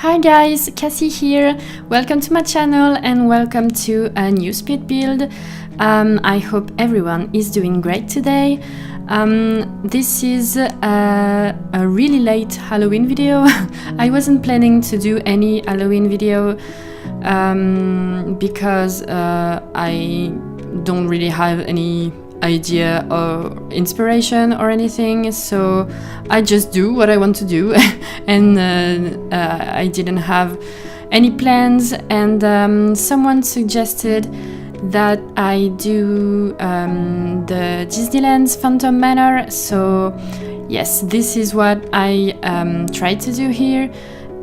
Hi guys, Cassie here. Welcome to my channel and welcome to a new speed build. I hope everyone is doing great today. This is a really late Halloween video. I wasn't planning to do any Halloween video because I don't really have any idea or inspiration or anything, so I just do what I want to do and I didn't have any plans, and someone suggested that I do the Disneyland's Phantom Manor, so yes, this is what I tried to do here.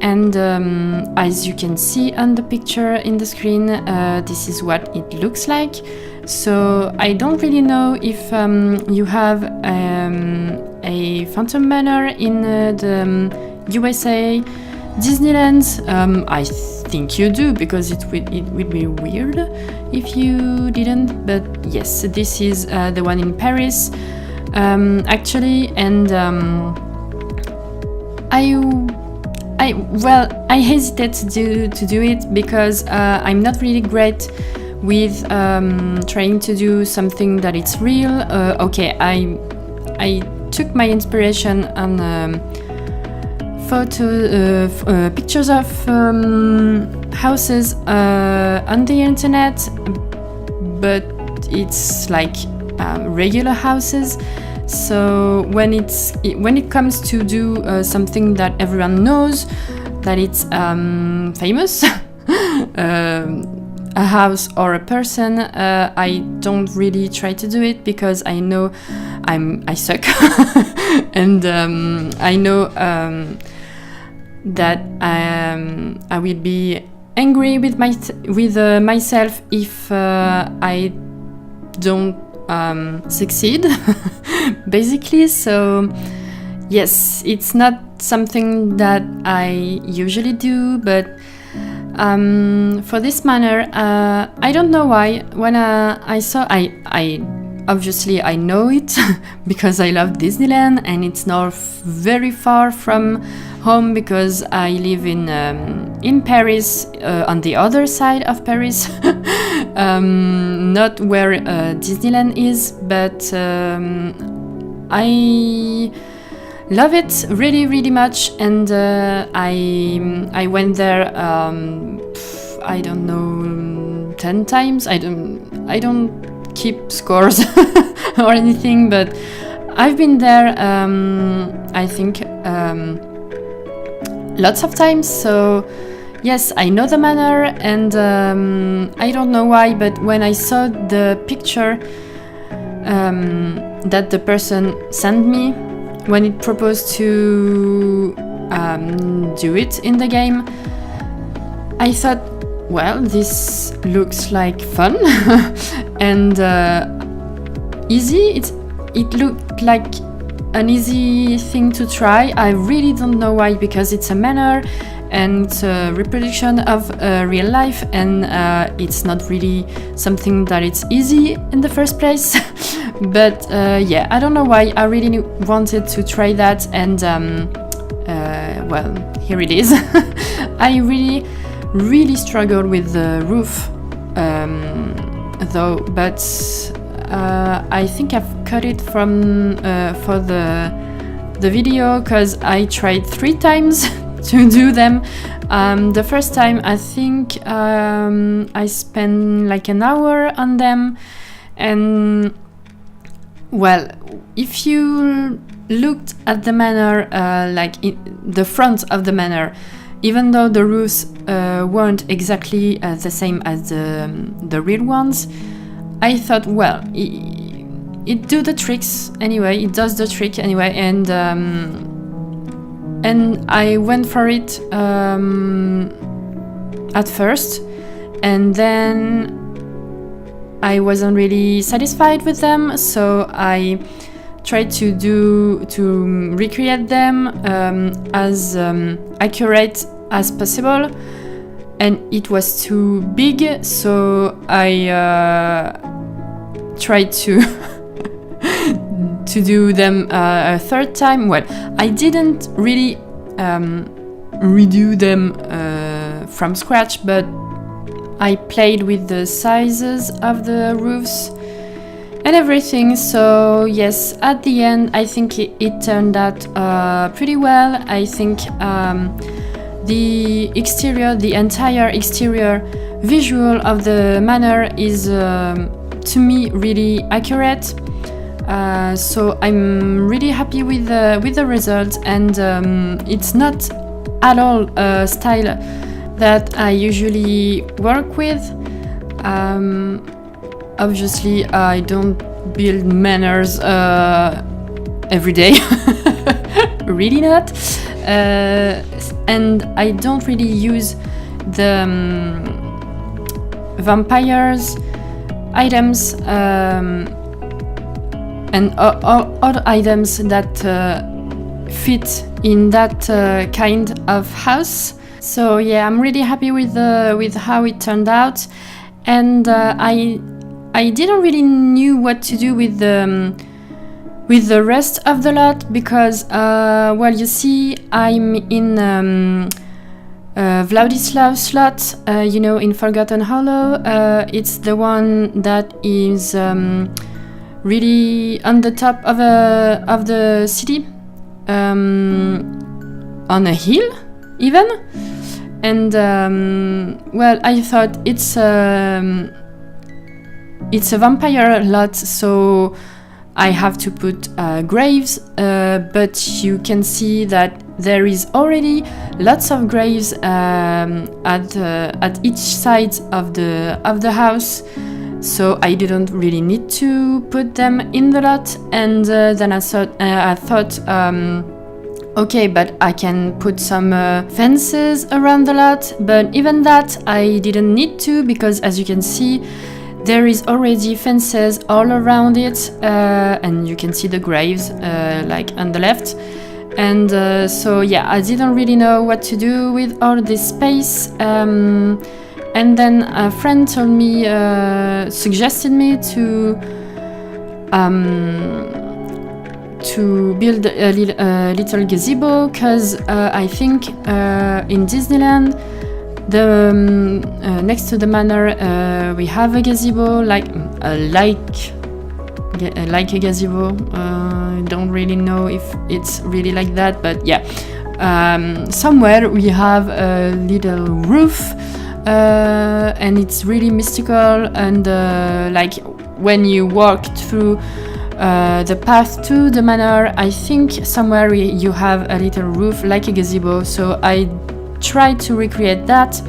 And as you can see on the picture in the screen, this is what it looks like. So I don't really know if you have a Phantom Manor in the USA Disneyland. I think you do, because it would be weird if you didn't. But yes, this is the one in Paris, actually, and I hesitate to do it because I'm not really great with trying to do something that it's real. Okay, I took my inspiration on pictures of houses on the internet, but it's like regular houses. So when it comes to do something that everyone knows, that it's famous, a house or a person, I don't really try to do it because I know I suck, and I know that I will be angry with myself if I don't succeed, basically. So yes, it's not something that I usually do, but for this manor, I don't know why. When I saw, I obviously I know it because I love Disneyland, and it's not very far from home because I live in Paris, on the other side of Paris, not where Disneyland is, but I love it really, really much, and I went there I don't know 10 times. I don't keep scores or anything, but I've been there I think lots of times. So yes, I know the manor, and I don't know why, but when I saw the picture that the person sent me when it proposed to do it in the game, I thought, well, this looks like fun and easy. It looked like an easy thing to try. I really don't know why, because it's a manor and it's a reproduction of real life, and it's not really something that it's easy in the first place. But yeah, I don't know why. I really wanted to try that, and well, here it is. I really struggled with the roof, though, but I think I've cut it from for the video, because I tried 3 times to do them. The first time, I think I spent like an hour on them, and well, if you looked at the manor, like the front of the manor, even though the roofs weren't exactly the same as the real ones, I thought, well, it does the trick anyway, and I went for it at first, and then I wasn't really satisfied with them, so I tried to recreate them as accurate as possible, and it was too big, so I tried to do them a third time. Well, I didn't really redo them from scratch, but I played with the sizes of the roofs and everything. So yes, at the end I think it turned out pretty well. I think the exterior, the entire exterior visual of the manor is to me really accurate. So I'm really happy with the result, and it's not at all a style that I usually work with. Obviously, I don't build manors every day, really not, and I don't really use the vampires items and other items that fit in that kind of house. So yeah, I'm really happy with how it turned out, and I didn't really knew what to do with the rest of the lot, because well, you see, I'm in Władysław's lot, you know, in Forgotten Hollow. It's the one that is really on the top of the city, on a hill even, and well, I thought it's a vampire lot, so I have to put graves, but you can see that there is already lots of graves at each side of the house, so I didn't really need to put them in the lot. And then I thought okay, but I can put some fences around the lot, but even that I didn't need to, because as you can see, there is already fences all around it, and you can see the graves like on the left. And so yeah, I didn't really know what to do with all this space, and then a friend told me, suggested me to build a little gazebo, because I think in Disneyland, the next to the manor, we have a gazebo, like a gazebo. I don't really know if it's really like that, but yeah, somewhere we have a little roof, and it's really mystical, and like when you walk through the path to the manor, I think somewhere you have a little roof like a gazebo. So I tried to recreate that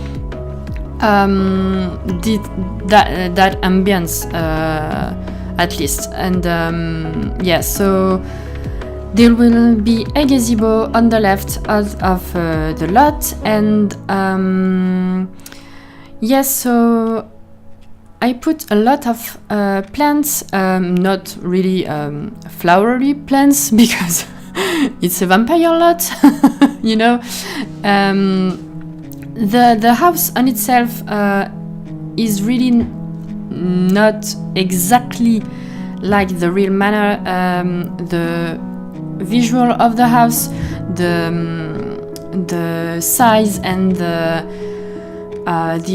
ambience, at least. And yeah, so there will be a gazebo on the left of the lot, and yes, so I put a lot of plants, not really flowery plants, because it's a vampire lot, you know. The house on itself is really not exactly like the real manor. The visual of the house, the size and the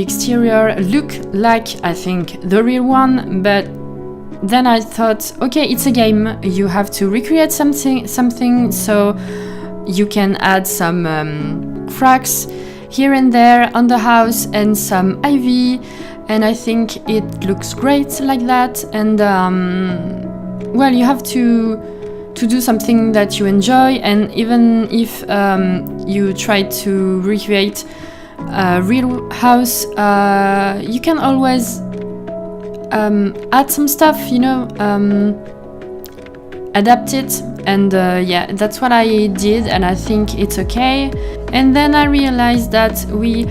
exterior look like, I think, the real one. But then I thought, okay, it's a game, you have to recreate something, so you can add some cracks here and there on the house and some ivy, and I think it looks great like that. And well, you have to do something that you enjoy, and even if you try to recreate a real house, you can always add some stuff, you know, adapt it. And yeah, that's what I did, and I think it's okay. And then I realized that we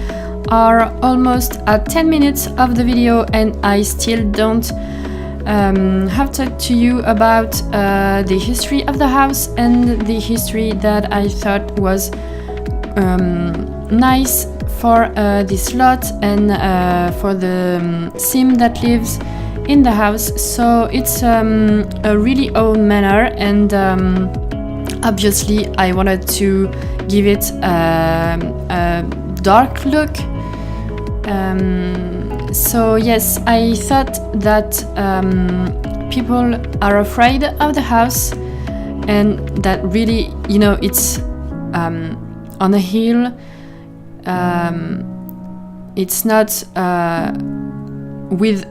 are almost at 10 minutes of the video, and I still don't have talked to you about the history of the house and the history that I thought was nice for this lot and for the sim that lives in the house. So it's a really old manor, and obviously I wanted to give it a dark look. So yes, I thought that people are afraid of the house, and that really, you know, it's on a hill. It's not with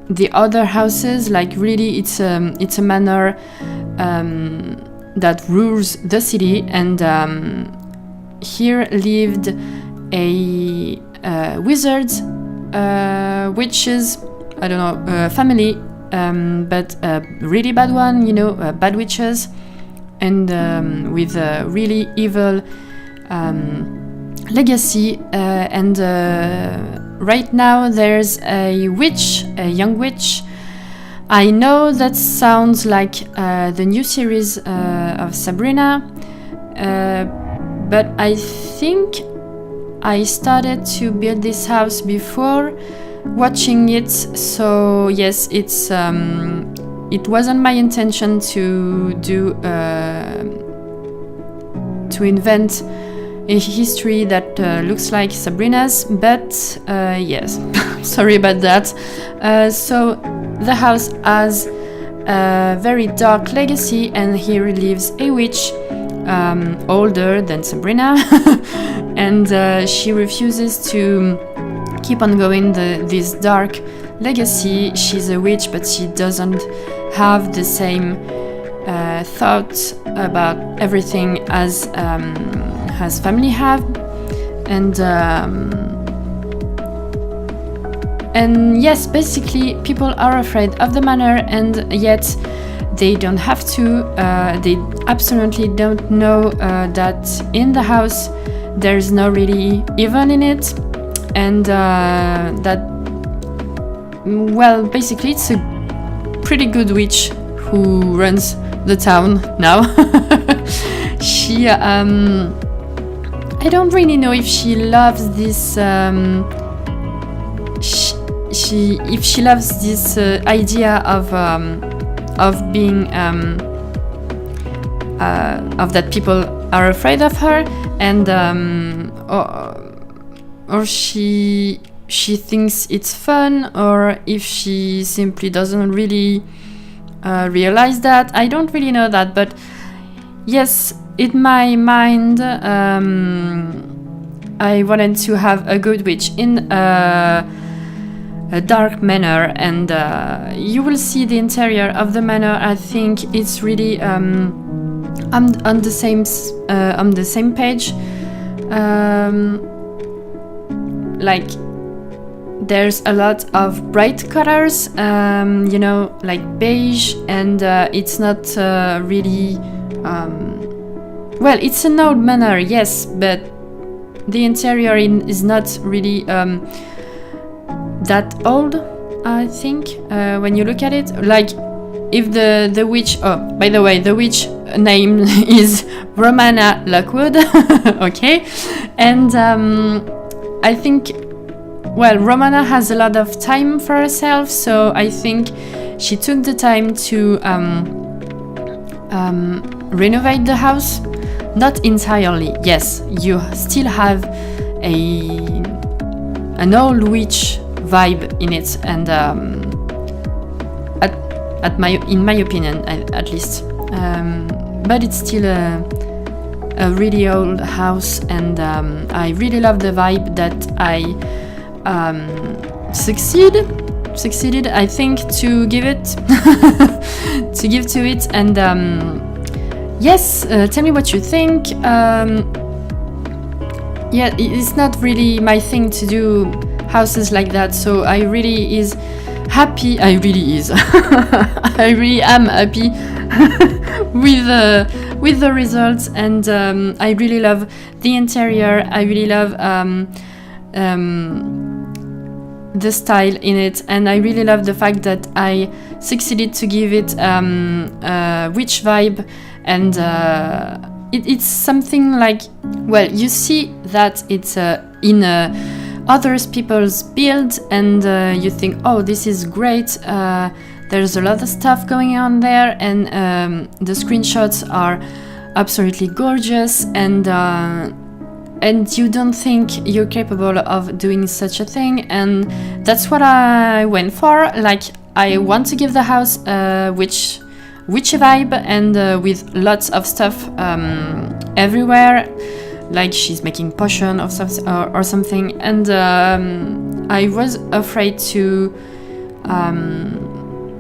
the other houses. Like really, it's a manor that rules the city, and here lived a wizard, witches, I don't know, family, but a really bad one, you know, bad witches, and with a really evil legacy. And right now there's a witch, a young witch. I know that sounds like the new series of Sabrina, but I think I started to build this house before watching it. So yes, it wasn't my intention to invent a history that looks like Sabrina's, but yes, sorry about that. So the house has a very dark legacy, and here lives a witch, older than Sabrina, and she refuses to keep on going this dark legacy. She's a witch, but she doesn't have the same thoughts about everything as family have, and yes, basically people are afraid of the manor, and yet they don't have to. They absolutely don't know that in the house there's no really evil in it, and that, well, basically it's a pretty good witch who runs the town now. She I don't really know if she loves this if she loves this idea of being of that people are afraid of her, and or she thinks it's fun, or if she simply doesn't really realize that. I don't really know that, but yes, in my mind, I wanted to have a good witch in a dark manor, and you will see the interior of the manor. I think it's really on the same page. Like there's a lot of bright colors, you know, like beige, and it's not really. Well, it's an old manor, yes, but the interior is not really that old, I think, when you look at it. Like, if the witch... Oh, by the way, the witch name is Romana Lockwood, okay? And I think, well, Romana has a lot of time for herself, so I think she took the time to renovate the house. Not entirely, yes, you still have an old witch vibe in it, and in my opinion, at least, but it's still a really old house, and I really love the vibe that I succeeded, I think, to give it to give to it. And yes, tell me what you think. Yeah, it's not really my thing to do houses like that, so I really am happy with the results, and I really love the interior. I really love the style in it, and I really love the fact that I succeeded to give it a witch vibe, and it's something like, well, you see that it's in other people's build, and you think, oh, this is great, there's a lot of stuff going on there, and the screenshots are absolutely gorgeous, and you don't think you're capable of doing such a thing, and that's what I went for. Like, I want to give the house witchy vibe, and with lots of stuff everywhere, like she's making potion of something or something, and I was afraid to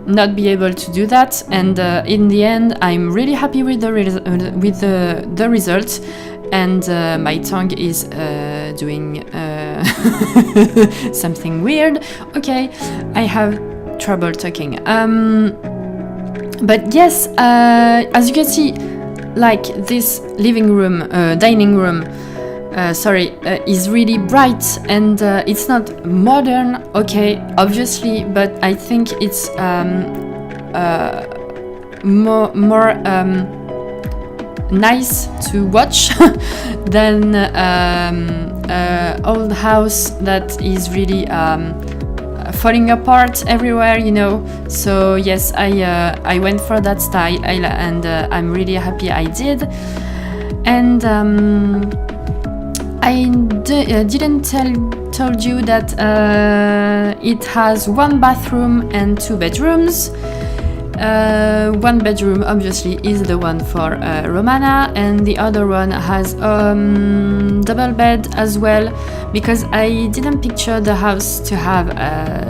not be able to do that, and in the end I'm really happy with the result, and my tongue is doing something weird. Okay, I have trouble talking. But yes, as you can see, like this living room, dining room, is really bright, and it's not modern, okay, obviously, but I think it's more nice to watch than old house that is really falling apart everywhere, you know. So yes, I went for that style, and I'm really happy I did. And I didn't told you that it has 1 bathroom and 2 bedrooms. 1 bedroom obviously is the one for Romana, and the other one has double bed as well, because I didn't picture the house to have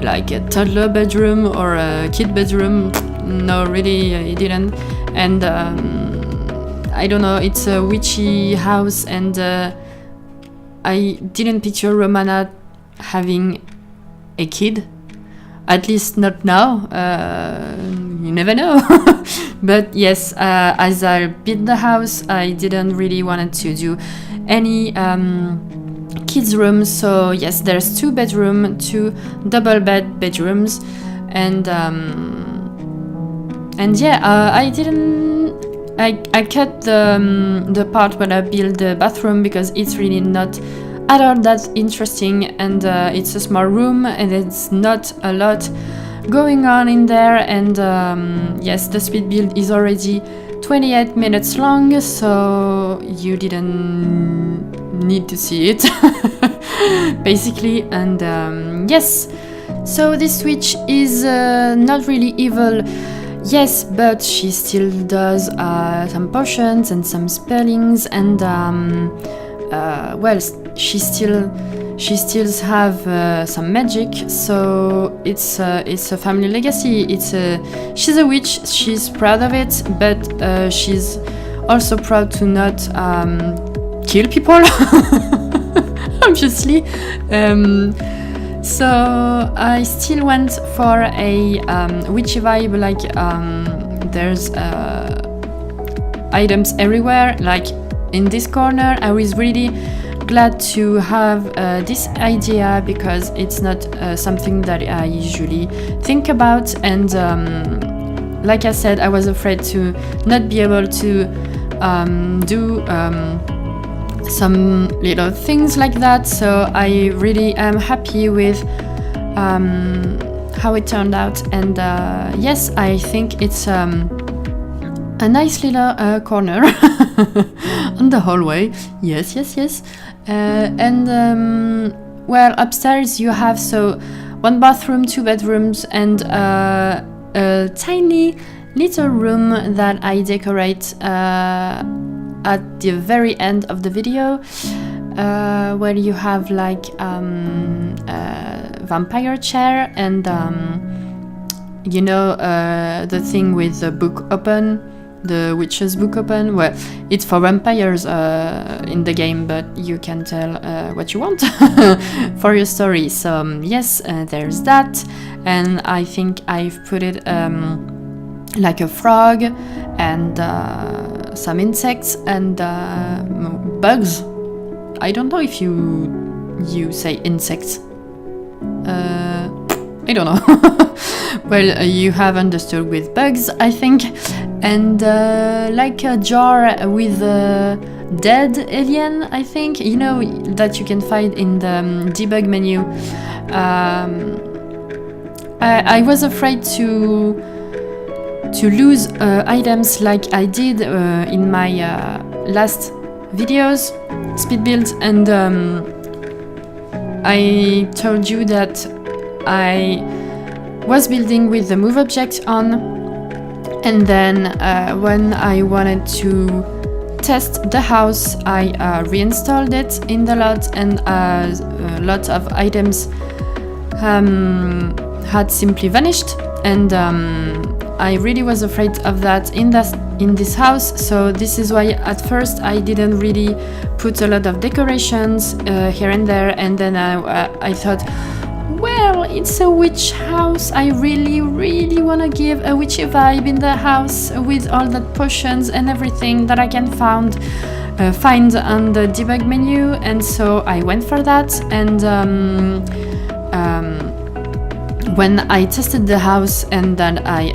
like a toddler bedroom or a kid bedroom. No, really, I didn't. And I don't know, it's a witchy house, and I didn't picture Romana having a kid, at least not now. You never know. But yes, as I built the house, I didn't really want to do any kids' rooms. So yes, there's 2 bedrooms, 2 double bed bedrooms, and yeah, I cut the part when I built the bathroom, because it's really not at all that interesting, and it's a small room, and it's not a lot going on in there. And yes, the speed build is already 28 minutes long, so you didn't need to see it basically. And yes, so this witch is not really evil. Yes, but she still does some potions and some spellings, and well, she still have some magic. So it's a family legacy. She's a witch. She's proud of it, but she's also proud to not kill people, obviously. So I still went for a witchy vibe, like there's items everywhere, like in this corner. I was really glad to have this idea, because it's not something that I usually think about, and like I said, I was afraid to not be able to do some little things like that. So I really am happy with how it turned out, and yes, I think it's a nice little corner on the hallway. Yes. And well, upstairs you have 1 bathroom, 2 bedrooms, and a tiny little room that I decorate at the very end of the video, where you have like a vampire chair, and you know, the thing with the book open, the witch's book open. Well, it's for vampires in the game, but you can tell what you want for your story. So yes, there's that, and I think I've put it like a frog, and some insects, and bugs. I don't know if you say insects. I don't know. Well, you have understood with bugs, I think. And like a jar with a dead alien, I think, you know, that you can find in the debug menu. I was afraid to to lose items like I did in my last videos, speed build, and I told you that I was building with the move object on, and then when I wanted to test the house, I reinstalled it in the lot, and a lot of items had simply vanished, and I really was afraid of that in this house. So this is why at first I didn't really put a lot of decorations here and there, and then I thought, well, it's a witch house, I really want to give a witchy vibe in the house with all the potions and everything that I can find on the debug menu, and so I went for that. And when I tested the house and then I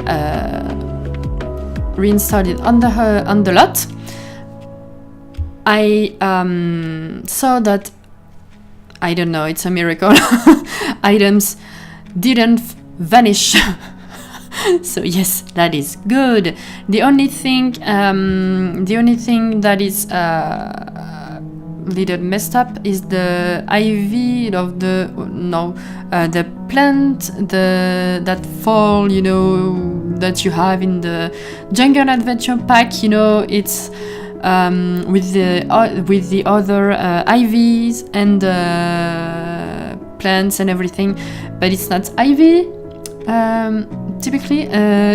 reinstalled it on the lot, I saw that, I don't know, it's a miracle, items didn't vanish. So yes, that is good. The only thing that is little messed up is the ivy of the plant that fall, you know, that you have in the Jungle Adventure pack. You know, it's with the other ivies and plants and everything, but it's not ivy. Typically,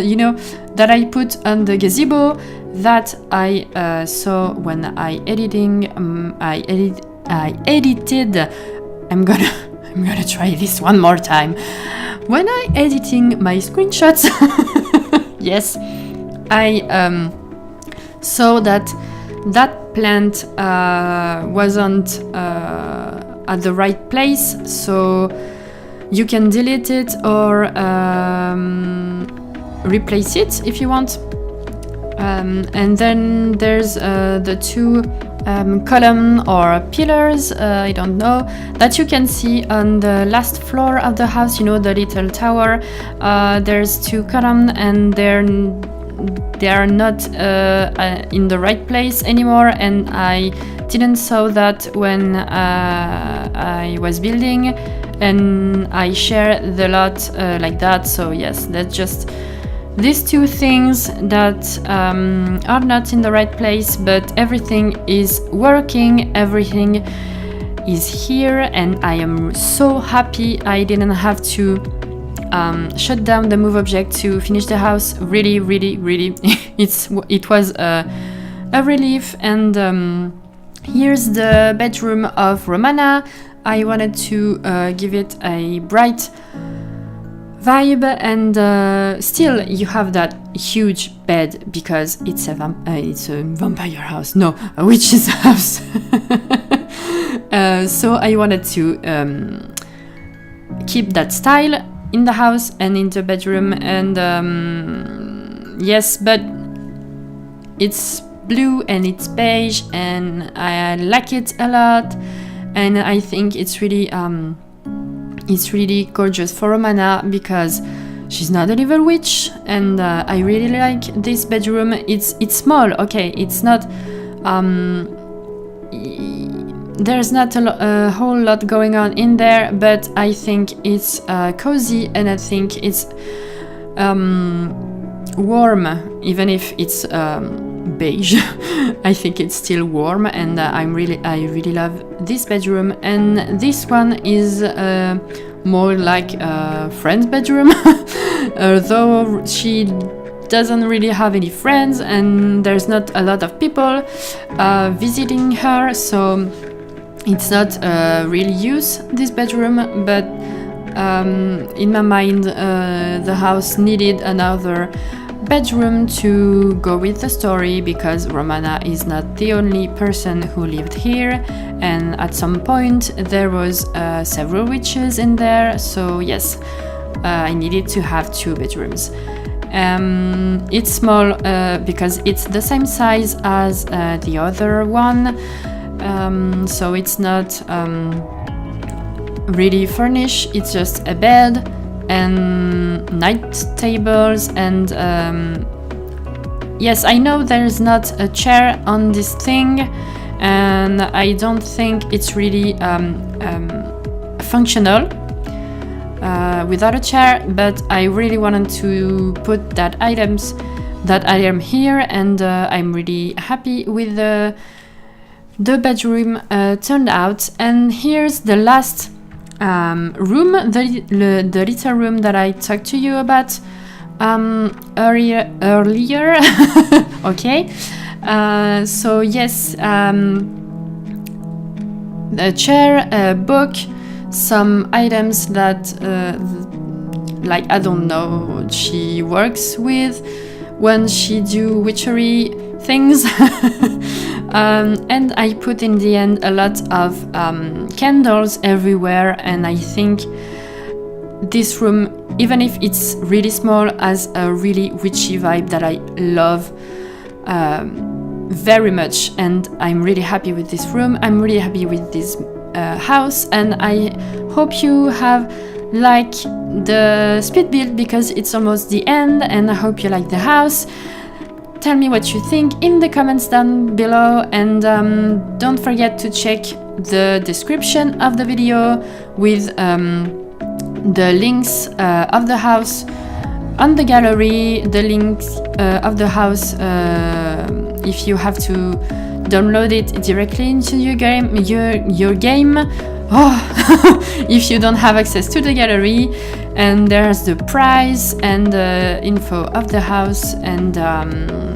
you know, that I put on the gazebo that I saw when I edited. I'm gonna try this one more time. When I editing my screenshots, yes, I saw that plant wasn't at the right place, so you can delete it or replace it if you want. And then there's the two column or pillars, I don't know, that you can see on the last floor of the house, you know, the little tower. There's two columns and they are not in the right place anymore, and I didn't saw that when I was building, and I share the lot like that. So yes, that's just these two things that are not in the right place, but everything is working, everything is here, and I am so happy I didn't have to shut down the move object to finish the house. Really it was a relief. And here's the bedroom of Romana. I wanted to give it a bright vibe, and still you have that huge bed because it's a vampire house, no, a witch's house. So I wanted to keep that style in the house and in the bedroom, and yes, but it's blue and it's beige and I like it a lot, and I think it's really gorgeous for Romana because she's not a little witch, and I really like this bedroom. It's small, okay, it's not there's not a whole lot going on in there, but I think it's cozy, and I think it's warm, even if it's beige. I think it's still warm, and I really love this bedroom. And this one is more like a friend's bedroom, although she doesn't really have any friends and there's not a lot of people visiting her, so it's not really use this bedroom. But in my mind, the house needed another bedroom to go with the story, because Romana is not the only person who lived here, and at some point there was several witches in there, so yes, I needed to have two bedrooms. It's small because it's the same size as the other one, so it's not really furnished, it's just a bed and night tables, and yes, I know there's not a chair on this thing, and I don't think it's really functional without a chair, but I really wanted to put that item here, and I'm really happy with the bedroom turned out. And here's the last room, the little room that I talked to you about earlier. Okay, so yes, a chair, a book, some items that like, I don't know, she works with when she do witchery things. And I put in the end a lot of candles everywhere, and I think this room, even if it's really small, has a really witchy vibe that I love very much, and I'm really happy with this room. I'm really happy with this house, and I hope you have liked the speed build because it's almost the end, and I hope you like the house. Tell me what you think in the comments down below, and don't forget to check the description of the video with the links of the house on the gallery, the links of the house if you have to download it directly into your game. If you don't have access to the gallery. And there's the price and the info of the house, and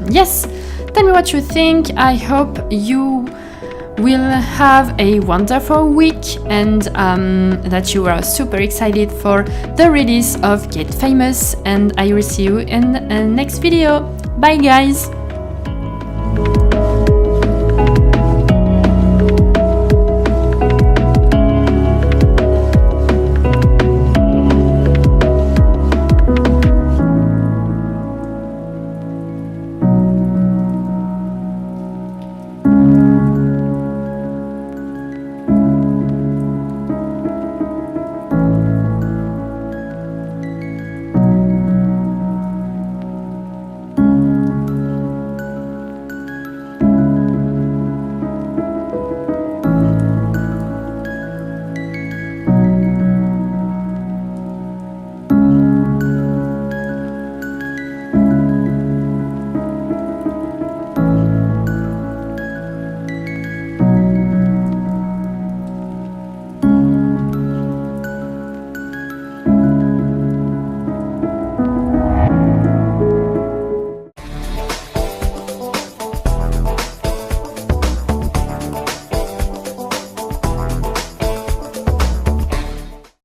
yes, tell me what you think. I hope you will have a wonderful week, and that you are super excited for the release of Get Famous, and I will see you in the next video. Bye guys!